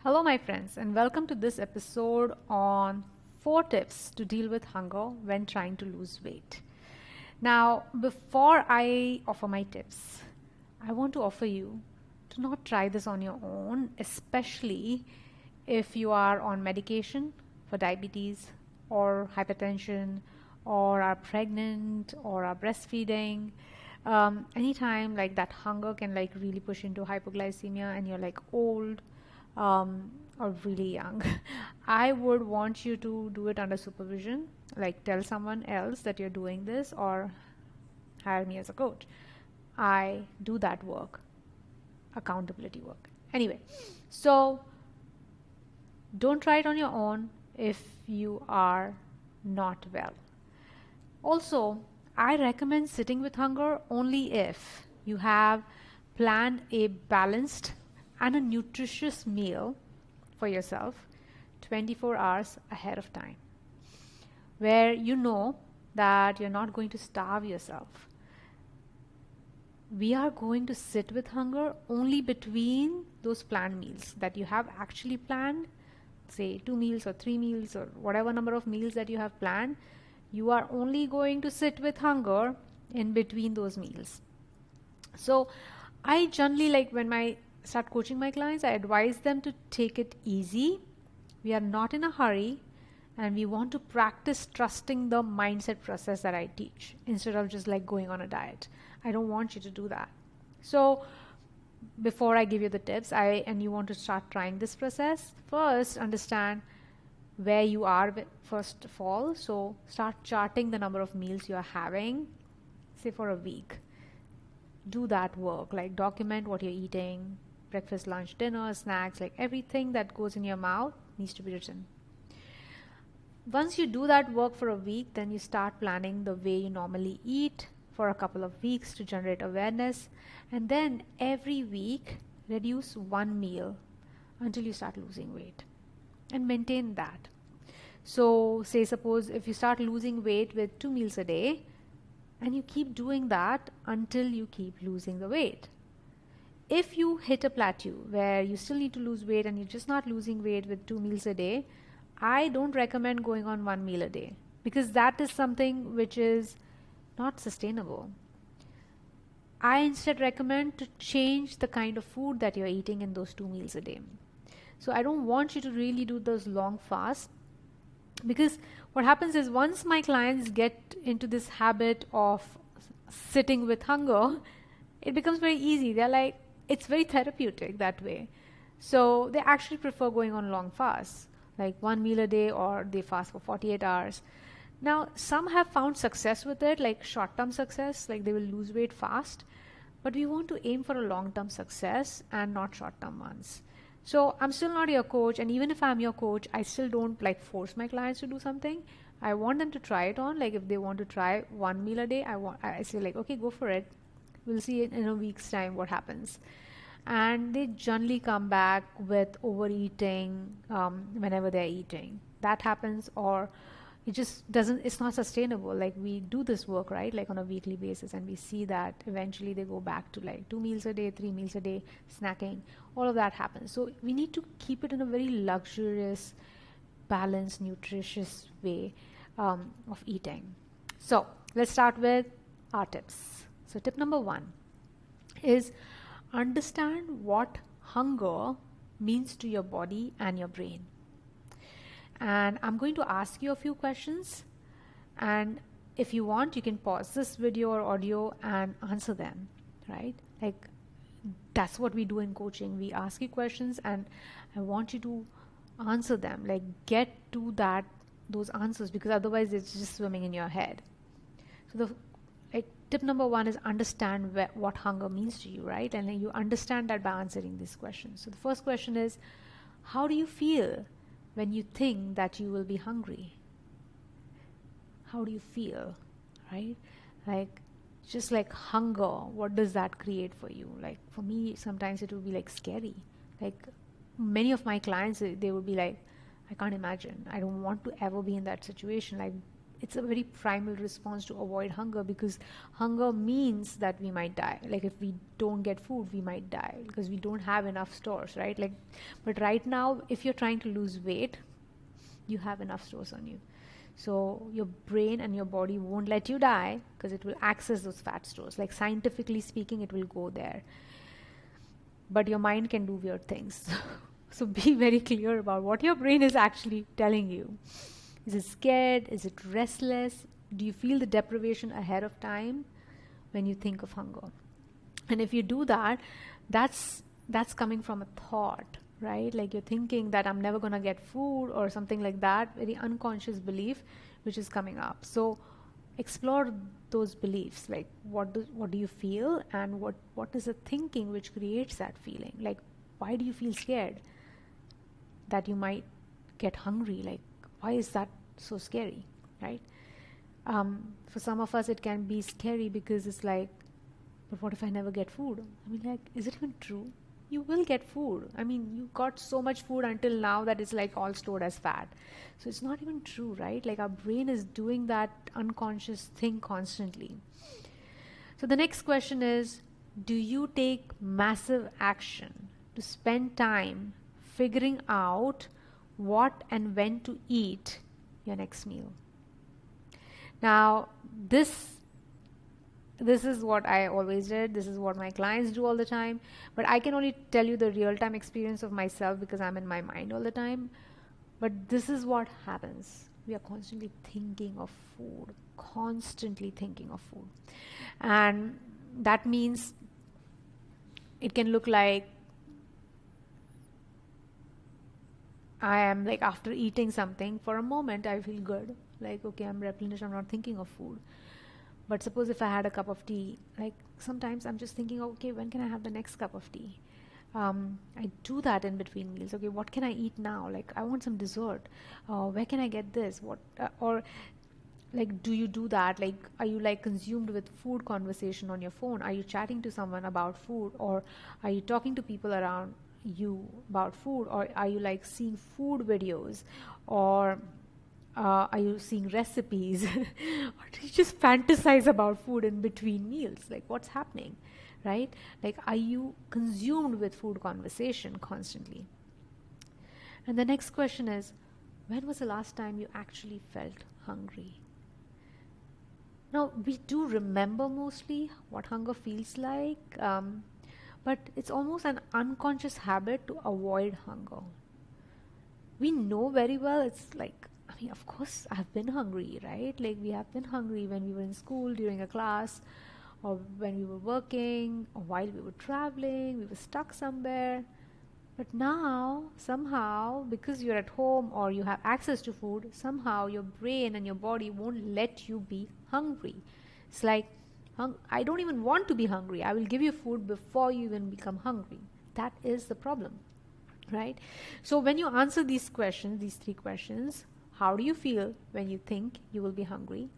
Hello, my friends, and welcome to this episode on 4 tips to deal with hunger when trying to lose weight. Now, before I offer my tips, I want to offer you to not try this on your own, especially if you are on medication for diabetes or hypertension or are pregnant or are breastfeeding. Anytime like that hunger can like really push into hypoglycemia and you're like old or really young. I would want you to do it under supervision, like tell someone else that you're doing this or hire me as a coach. I do that work, accountability work. Anyway, so don't try it on your own if you are not well. Also, I recommend sitting with hunger only if you have planned a balanced and a nutritious meal for yourself 24 hours ahead of time, where you know that you're not going to starve yourself. We are going to sit with hunger only between those planned meals that you have actually planned, say 2 meals or 3 meals or whatever number of meals that you have planned. You are only going to sit with hunger in between those meals. So I generally, like when I start coaching my clients, I advise them to take it easy. We are not in a hurry and we want to practice trusting the mindset process that I teach instead of just like going on a diet. I don't want you to do that. So before I give you the tips, and you want to start trying this process, first understand where you are first of all. So start charting the number of meals you are having, say for a week. Do that work, like document what you're eating, breakfast, lunch, dinner, snacks, like everything that goes in your mouth needs to be written. Once you do that work for a week, then you start planning the way you normally eat for a couple of weeks to generate awareness, and then every week reduce one meal until you start losing weight and maintain that. So say suppose if you start losing weight with 2 meals a day and you keep doing that until you keep losing the weight. If you hit a plateau where you still need to lose weight and you're just not losing weight with 2 meals a day, I don't recommend going on 1 meal a day, because that is something which is not sustainable. I instead recommend to change the kind of food that you're eating in those 2 meals a day. So I don't want you to really do those long fasts, because what happens is once my clients get into this habit of sitting with hunger, it becomes very easy. They're like, it's very therapeutic that way. So they actually prefer going on long fasts, like 1 meal a day, or they fast for 48 hours. Now, some have found success with it, like short-term success, like they will lose weight fast. But we want to aim for a long-term success and not short-term ones. So I'm still not your coach, and even if I'm your coach, I still don't like force my clients to do something. I want them to try it on. Like if they want to try 1 meal a day, I say like, okay, go for it. We'll see in a week's time what happens. And they generally come back with overeating whenever they're eating. That happens, or it just doesn't, it's not sustainable. Like we do this work, right, like on a weekly basis, and we see that eventually they go back to like 2 meals a day, 3 meals a day, snacking. All of that happens. So we need to keep it in a very luxurious, balanced, nutritious way of eating. So let's start with our tips. So tip number 1 is understand what hunger means to your body and your brain. And I'm going to ask you a few questions, and if you want, you can pause this video or audio and answer them, right? Like that's what we do in coaching. We ask you questions and I want you to answer them, like get to those answers, because otherwise it's just swimming in your head. So tip number 1 is understand what hunger means to you, right? And then you understand that by answering these questions. So the first question is, how do you feel when you think that you will be hungry? How do you feel, right? Like just like hunger, what does that create for you? Like for me, sometimes it would be like scary. Like many of my clients, they would be like, I can't imagine. I don't want to ever be in that situation. Like it's a very primal response to avoid hunger, because hunger means that we might die. Like if we don't get food, we might die because we don't have enough stores, right? Like, but right now, if you're trying to lose weight, you have enough stores on you. So your brain and your body won't let you die because it will access those fat stores. Like scientifically speaking, it will go there. But your mind can do weird things. So be very clear about what your brain is actually telling you. Is it scared? Is it restless? Do you feel the deprivation ahead of time when you think of hunger? And if you do that, that's coming from a thought, right? Like you're thinking that I'm never going to get food or something like that, very unconscious belief which is coming up. So explore those beliefs, like what do you feel, and what is the thinking which creates that feeling? Like why do you feel scared that you might get hungry? Like why is that so scary, right? For some of us it can be scary because it's like, but what if I never get food? I mean, like, is it even true? You will get food. I mean, you got so much food until now that it's like all stored as fat. So it's not even true, right? Like our brain is doing that unconscious thing constantly. So the next question is, do you take massive action to spend time figuring out what and when to eat your next meal? Now, this is what I always did. This is what my clients do all the time. But I can only tell you the real-time experience of myself because I'm in my mind all the time. But this is what happens. We are constantly thinking of food. Constantly thinking of food. And that means it can look like I am like after eating something, for a moment I feel good. Like, okay, I'm replenished, I'm not thinking of food. But suppose if I had a cup of tea, like sometimes I'm just thinking, okay, when can I have the next cup of tea? I do that in between meals. Okay, what can I eat now? Like I want some dessert. Where can I get this? Or like, do you do that? Like, are you like consumed with food conversation on your phone? Are you chatting to someone about food? Or are you talking to people around you about food? Or are you like seeing food videos? Or are you seeing recipes? Or do you just fantasize about food in between meals? Like what's happening, right? Like are you consumed with food conversation constantly? And the next question is, when was the last time you actually felt hungry? Now, we do remember mostly what hunger feels like, but it's almost an unconscious habit to avoid hunger. We know very well, it's like, I mean, of course, I've been hungry, right? Like, we have been hungry when we were in school during a class, or when we were working, or while we were traveling, we were stuck somewhere. But now, somehow, because you're at home or you have access to food, somehow your brain and your body won't let you be hungry. It's like, I don't even want to be hungry. I will give you food before you even become hungry. That is the problem, right? So when you answer these questions, these 3 questions, how do you feel when you think you will be hungry?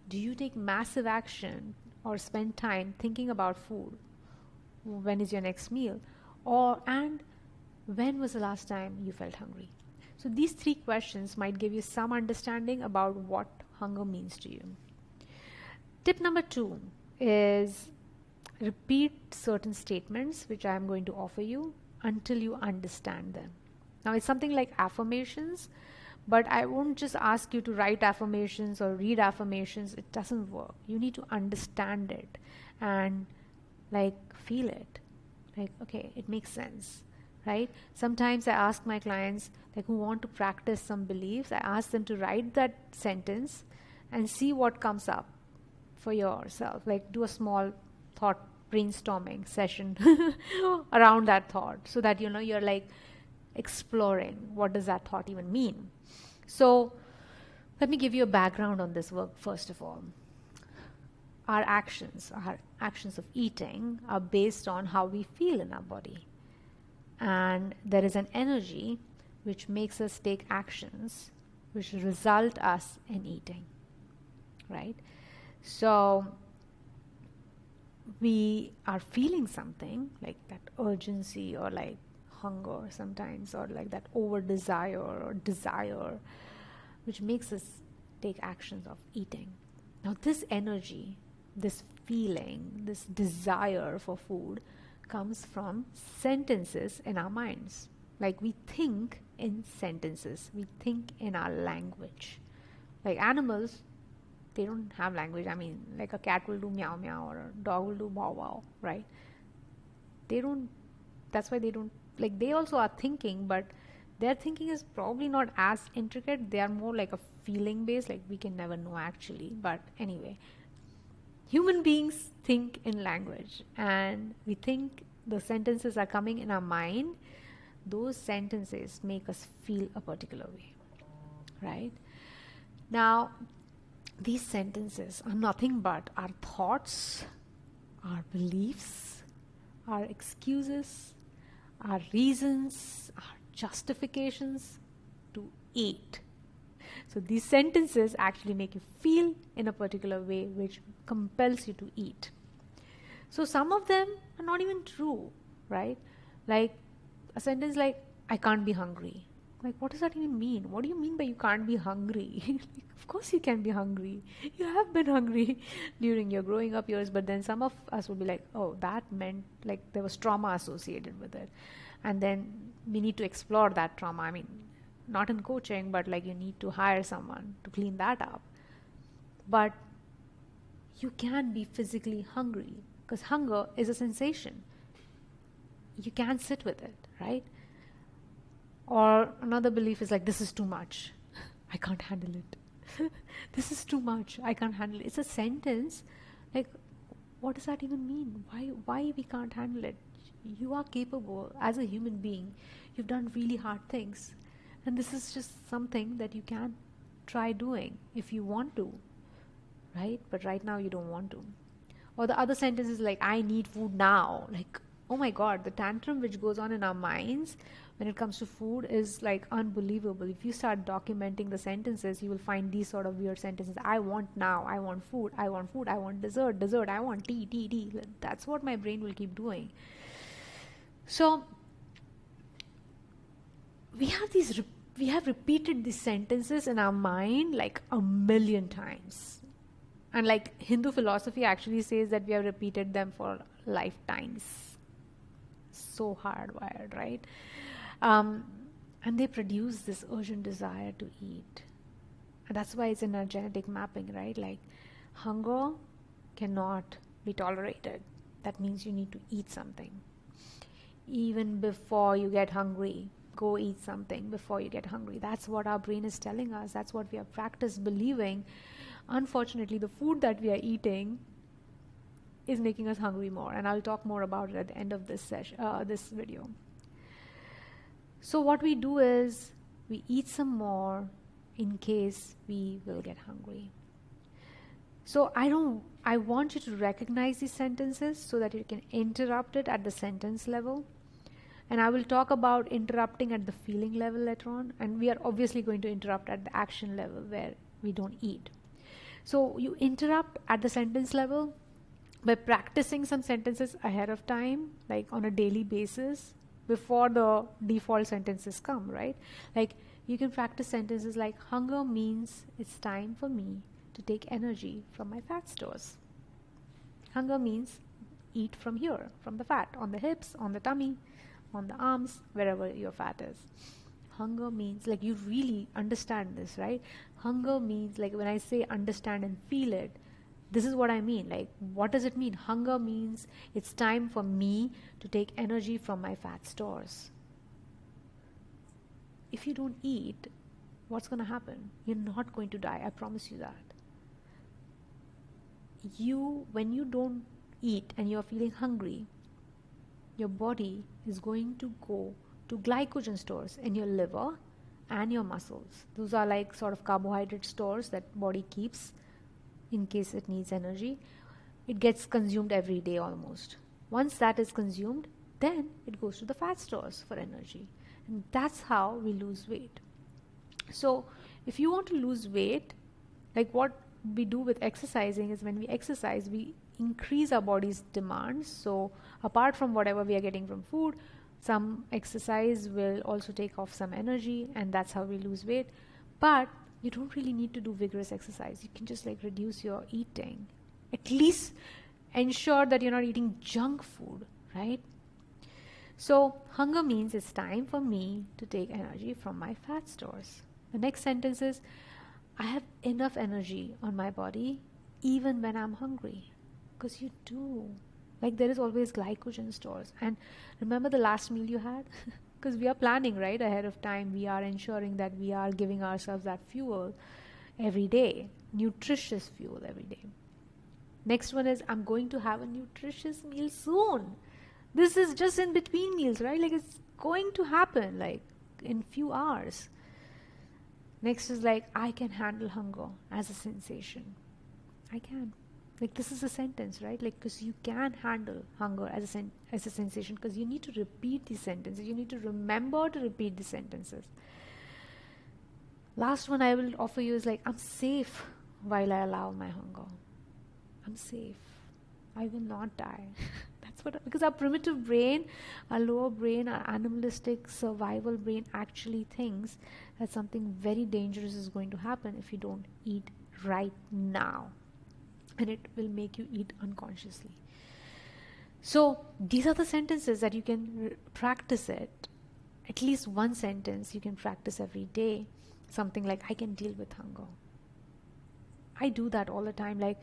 Do you take massive action or spend time thinking about food? When is your next meal? And when was the last time you felt hungry? So these 3 questions might give you some understanding about what hunger means to you. Tip number 2 is repeat certain statements which I am going to offer you until you understand them. Now it's something like affirmations, but I won't just ask you to write affirmations or read affirmations. It doesn't work. You need to understand it and like feel it. Like, okay, it makes sense. Right? Sometimes I ask my clients like who want to practice some beliefs, I ask them to write that sentence and see what comes up for yourself. Like do a small thought brainstorming session around that thought so that you're like exploring what does that thought even mean. So let me give you a background on this work first of all. Our actions of eating are based on how we feel in our body. And there is an energy which makes us take actions which result us in eating, right? So we are feeling something like that urgency or like hunger sometimes, or like that over desire or desire, which makes us take actions of eating. Now this energy, this feeling, this desire for food comes from sentences in our minds. Like we think in sentences, we think in our language. Like animals, they don't have language. I mean, like a cat will do meow meow or a dog will do bow wow, right? They don't, that's why they don't, like they also are thinking, but their thinking is probably not as intricate. They are more like a feeling based, like we can never know actually. But anyway, human beings think in language, and we think the sentences are coming in our mind. Those sentences make us feel a particular way, right? Now, these sentences are nothing but our thoughts, our beliefs, our excuses, our reasons, our justifications to eat. So these sentences actually make you feel in a particular way, which compels you to eat. So some of them are not even true, right? Like a sentence like, I can't be hungry. Like, what does that even mean? What do you mean by you can't be hungry? Like, of course you can be hungry. You have been hungry during your growing up years, but then some of us will be like, oh, that meant like there was trauma associated with it. And then we need to explore that trauma. I mean, not in coaching, but like you need to hire someone to clean that up. But you can be physically hungry because hunger is a sensation. You can sit with it, right? Or another belief is like, this is too much. I can't handle it. This is too much. I can't handle it. It's a sentence. Like, what does that even mean? Why we can't handle it? You are capable as a human being. You've done really hard things. And this is just something that you can try doing if you want to, right? But right now you don't want to. Or the other sentence is like, I need food now. Like, oh my God, the tantrum which goes on in our minds when it comes to food is like unbelievable. If you start documenting the sentences, you will find these sort of weird sentences. I want now, I want food, I want food, I want dessert, dessert, I want tea, tea, tea. That's what my brain will keep doing. So we have repeated these sentences in our mind like a million times. And like Hindu philosophy actually says that we have repeated them for lifetimes. So hardwired, right? And they produce this urgent desire to eat. And that's why it's in our genetic mapping, right? Like hunger cannot be tolerated. That means you need to eat something. Even before you get hungry, go eat something before you get hungry. That's what our brain is telling us. That's what we have practiced believing. Unfortunately, the food that we are eating is making us hungry more, and I'll talk more about it at the end of this session, this video. So what we do is we eat some more in case we will get hungry. So I want you to recognize these sentences so that you can interrupt it at the sentence level. And I will talk about interrupting at the feeling level later on. And we are obviously going to interrupt at the action level where we don't eat. So you interrupt at the sentence level by practicing some sentences ahead of time, like on a daily basis, before the default sentences come, right? Like you can practice sentences like, hunger means it's time for me to take energy from my fat stores. Hunger means eat from here, from the fat, on the hips, on the tummy, on the arms, wherever your fat is. Hunger means, like, you really understand this, right? Hunger means, like, when I say understand and feel it, this is what I mean. Like, what does it mean? Hunger means it's time for me to take energy from my fat stores. If you don't eat, what's going to happen? You're not going to die. I promise you that. When you don't eat and you're feeling hungry, your body is going to go to glycogen stores in your liver and your muscles. Those are like sort of carbohydrate stores that body keeps in case it needs energy. It gets consumed every day almost. Once that is consumed, then it goes to the fat stores for energy. And that's how we lose weight. So if you want to lose weight, like what we do with exercising is when we exercise, we increase our body's demands. So apart from whatever we are getting from food, some exercise will also take off some energy, and that's how we lose weight. But You don't really need to do vigorous exercise. You can just like reduce your eating. At least ensure that you're not eating junk food, right? So hunger means it's time for me to take energy from my fat stores. The next sentence is, I have enough energy on my body even when I'm hungry. Because you do. Like there is always glycogen stores. And remember the last meal you had? Because we are planning, right, ahead of time. We are ensuring that we are giving ourselves that fuel every day. Nutritious fuel every day. Next one is, I'm going to have a nutritious meal soon. This is just in between meals, right? Like it's going to happen like in few hours. Next is like, I can handle hunger as a sensation. I can. Like this is a sentence, right? Like because you can handle hunger as a sensation, because you need to repeat these sentences. You need to remember to repeat these sentences. Last one I will offer you is like, I'm safe while I allow my hunger. I'm safe. I will not die. Because our primitive brain, our lower brain, our animalistic survival brain actually thinks that something very dangerous is going to happen if you don't eat right now. And it will make you eat unconsciously. So these are the sentences that you can practice it. At least one sentence you can practice every day. Something like, I can deal with hunger. I do that all the time. Like,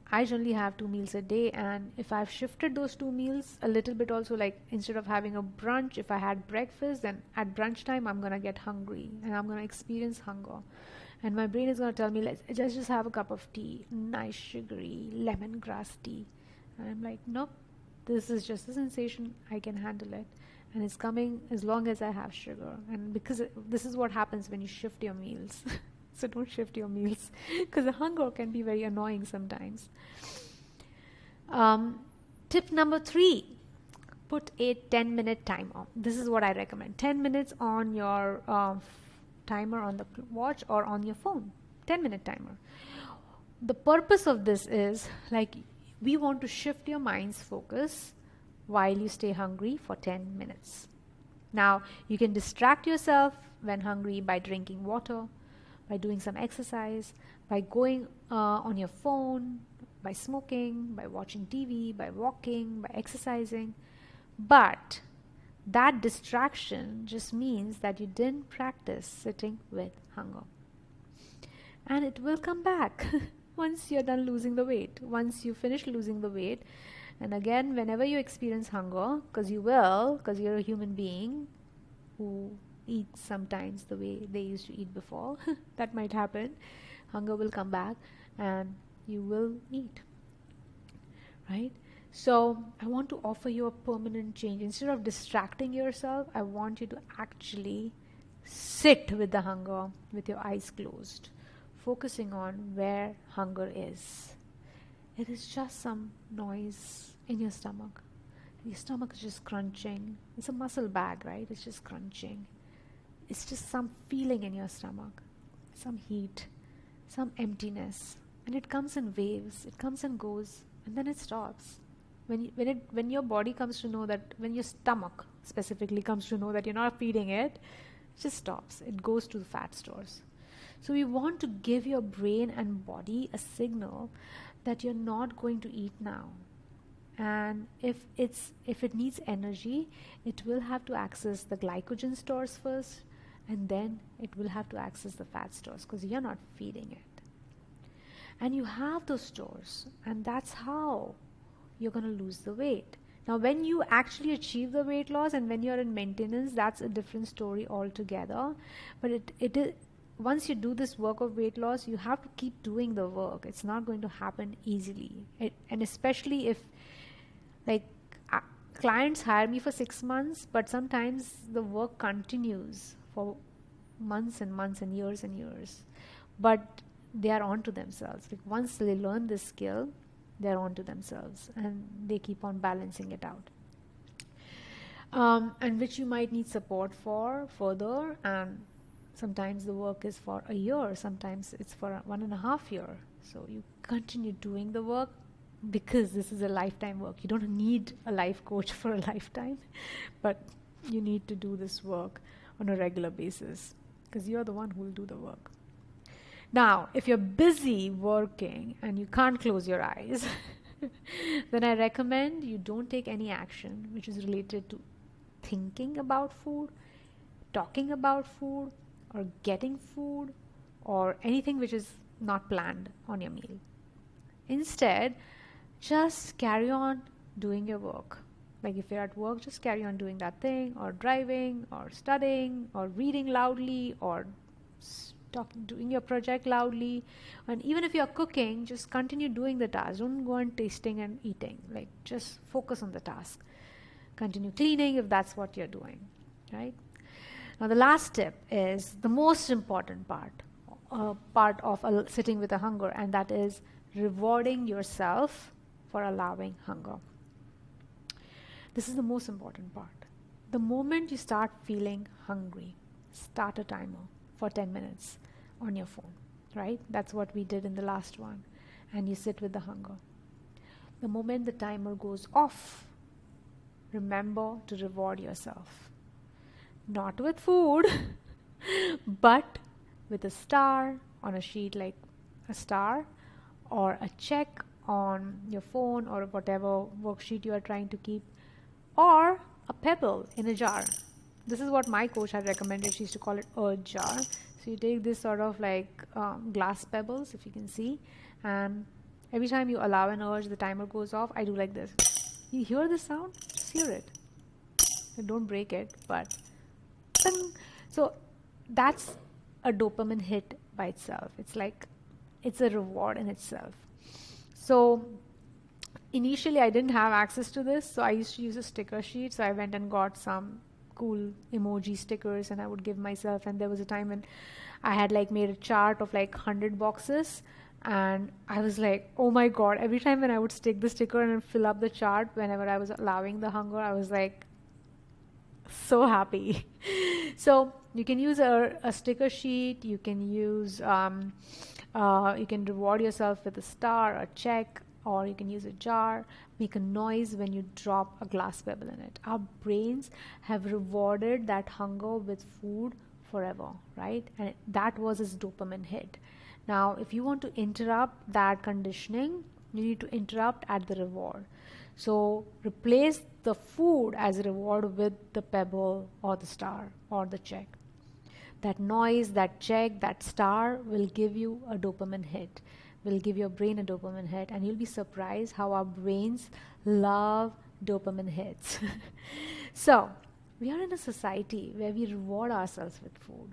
I generally have 2 meals a day, and if I've shifted those 2 meals a little bit also, like instead of having a brunch, if I had breakfast, then at brunch time I'm going to get hungry and I'm going to experience hunger. And my brain is going to tell me, let's just have a cup of tea, nice sugary lemongrass tea. And I'm like, nope, this is just a sensation, I can handle it. And it's coming as long as I have sugar. And because this is what happens when you shift your meals. So don't shift your meals, because the hunger can be very annoying sometimes. Tip number 3, put a 10-minute timer. This is what I recommend. 10 minutes on your timer on the watch or on your phone. 10-minute timer. The purpose of this is like, we want to shift your mind's focus while you stay hungry for 10 minutes. Now, you can distract yourself when hungry by drinking water, by doing some exercise, by going on your phone, by smoking, by watching TV, by walking, by exercising. But that distraction just means that you didn't practice sitting with hunger. And it will come back once you're done losing the weight, once you finish losing the weight. And again, whenever you experience hunger, because you will, because you're a human being who eat sometimes the way they used to eat before, that might happen. Hunger will come back and you will eat, right? So I want to offer you a permanent change. Instead of distracting yourself, I want you to actually sit with the hunger with your eyes closed, focusing on where hunger is. It is just some noise in your stomach. Your stomach is just crunching. It's a muscle bag, right? It's just crunching. It's just some feeling in your stomach, some heat, some emptiness. And it comes in waves. It comes and goes, and then it stops. When your body comes to know that, when your stomach specifically comes to know that you're not feeding it, it just stops. It goes to the fat stores. So we want to give your brain and body a signal that you're not going to eat now. And if it needs energy, it will have to access the glycogen stores first, and then it will have to access the fat stores, because you're not feeding it. And you have those stores, and that's how you're going to lose the weight. Now, when you actually achieve the weight loss and when you're in maintenance, that's a different story altogether. But it is, once you do this work of weight loss, you have to keep doing the work. It's not going to happen easily. And especially if, like, clients hire me for 6 months, but sometimes the work continues for months and months and years. But they are onto themselves. Like, once they learn this skill, they're onto themselves, and they keep on balancing it out. And which you might need support for further, and sometimes the work is for a year, sometimes it's for 1.5 years. So you continue doing the work, because this is a lifetime work. You don't need a life coach for a lifetime, but you need to do this work on a regular basis. because you're the one who will do the work. Now, if you're busy working and you can't close your eyes, then I recommend you don't take any action which is related to thinking about food, talking about food, or getting food, or anything which is not planned on your meal. Instead, just carry on doing your work. Like if you're at work, just carry on doing that thing, or driving, or studying, or reading loudly, or doing your project loudly. And even if you're cooking, just continue doing the task. Don't go on tasting and eating. Like just focus on the task. Continue cleaning if that's what you're doing, right? Now the last tip is the most important part of sitting with a hunger, and that is rewarding yourself for allowing hunger. This is the most important part. The moment you start feeling hungry, start a timer for 10 minutes on your phone, right? That's what we did in the last one. And you sit with the hunger. The moment the timer goes off, remember to reward yourself. Not with food, but with a star on a sheet, like a star, or a check on your phone, or whatever worksheet you are trying to keep, or a pebble in a jar. This is what my coach had recommended. She used to call it a jar. So you take this sort of like glass pebbles, if you can see, and every time you allow an urge, the timer goes off. I do like this. You hear the sound? Just hear it. And don't break it, but ding. So that's a dopamine hit by itself. It's like it's a reward in itself. So initially I didn't have access to this, so I used to use a sticker sheet. So I went and got some cool emoji stickers and I would give myself, and there was a time when I had like made a chart of like 100 boxes, and I was like, oh my god, every time when I would stick the sticker and fill up the chart whenever I was allowing the hunger, I was like so happy. So you can use a sticker sheet, you can use you can reward yourself with a star, a check, or you can use a jar. Make a noise when you drop a glass pebble in it. Our brains have rewarded that hunger with food forever, right? And that was its dopamine hit. Now, if you want to interrupt that conditioning, you need to interrupt at the reward. So replace the food as a reward with the pebble or the star or the check. That noise, that check, that star will give you a dopamine hit, will give your brain a dopamine hit, and you'll be surprised how our brains love dopamine hits. So we are in a society where we reward ourselves with food.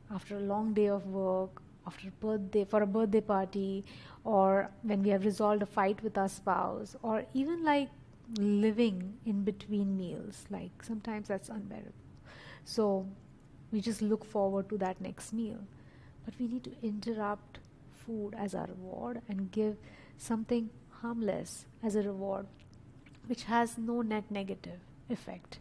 After a long day of work, after for a birthday party, or when we have resolved a fight with our spouse, or even like living in between meals, like sometimes that's unbearable. So we just look forward to that next meal. But we need to interrupt food as our reward and give something harmless as a reward, which has no net negative effect.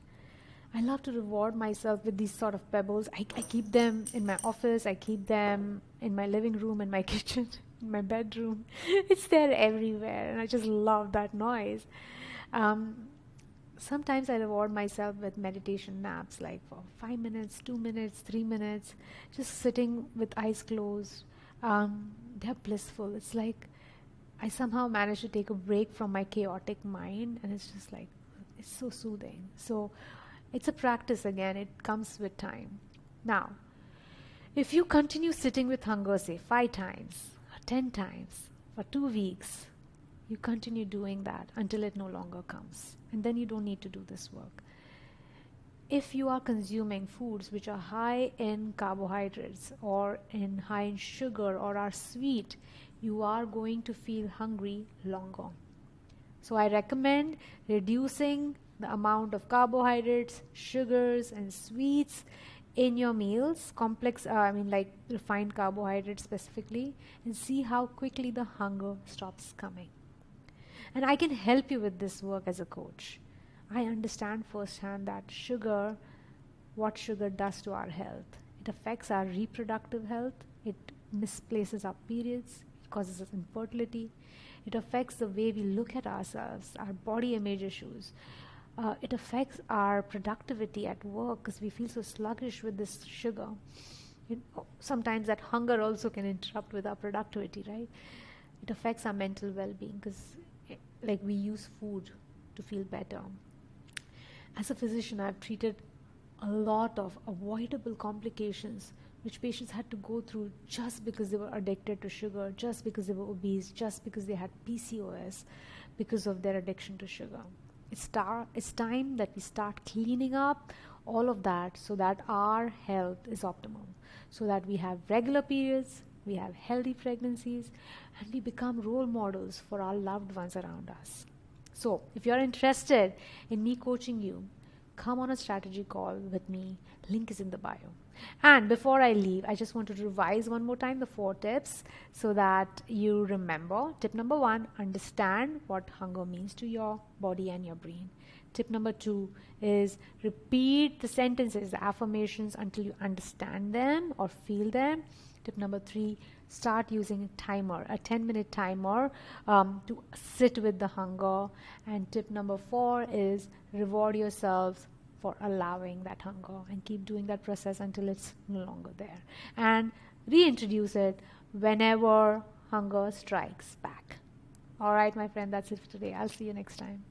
I love to reward myself with these sort of pebbles. I keep them in my office, I keep them in my living room, in my kitchen, in my bedroom. It's there everywhere, and I just love that noise. Sometimes I reward myself with meditation naps, like for 5 minutes, 2 minutes, 3 minutes, just sitting with eyes closed. They're blissful. It's like I somehow managed to take a break from my chaotic mind, and it's just like, it's so soothing. So it's a practice again. It comes with time. Now, if you continue sitting with hunger, say 5 times, or 10 times, for 2 weeks, you continue doing that until it no longer comes. And then you don't need to do this work. If you are consuming foods which are high in carbohydrates or high in sugar or are sweet, you are going to feel hungry longer. So I recommend reducing the amount of carbohydrates, sugars, and sweets in your meals, like refined carbohydrates specifically, and see how quickly the hunger stops coming. And I can help you with this work as a coach. I understand firsthand that what sugar does to our health. It affects our reproductive health, it misplaces our periods, it causes us infertility, it affects the way we look at ourselves, our body image issues. It affects our productivity at work because we feel so sluggish with this sugar. Sometimes that hunger also can interrupt with our productivity, right? It affects our mental well-being because like we use food to feel better. As a physician, I've treated a lot of avoidable complications which patients had to go through just because they were addicted to sugar, just because they were obese, just because they had PCOS, because of their addiction to sugar. It's time that we start cleaning up all of that so that our health is optimal, so that we have regular periods, we have healthy pregnancies, and we become role models for our loved ones around us. So, if you're interested in me coaching you, come on a strategy call with me. Link is in the bio. And before I leave, I just want to revise one more time the 4 tips so that you remember. Tip number 1, understand what hunger means to your body and your brain. Tip number 2 is repeat the sentences, the affirmations, until you understand them or feel them. Tip number 3, start using a timer, a 10-minute timer to sit with the hunger. And tip number 4 is reward yourselves for allowing that hunger and keep doing that process until it's no longer there. And reintroduce it whenever hunger strikes back. All right, my friend, that's it for today. I'll see you next time.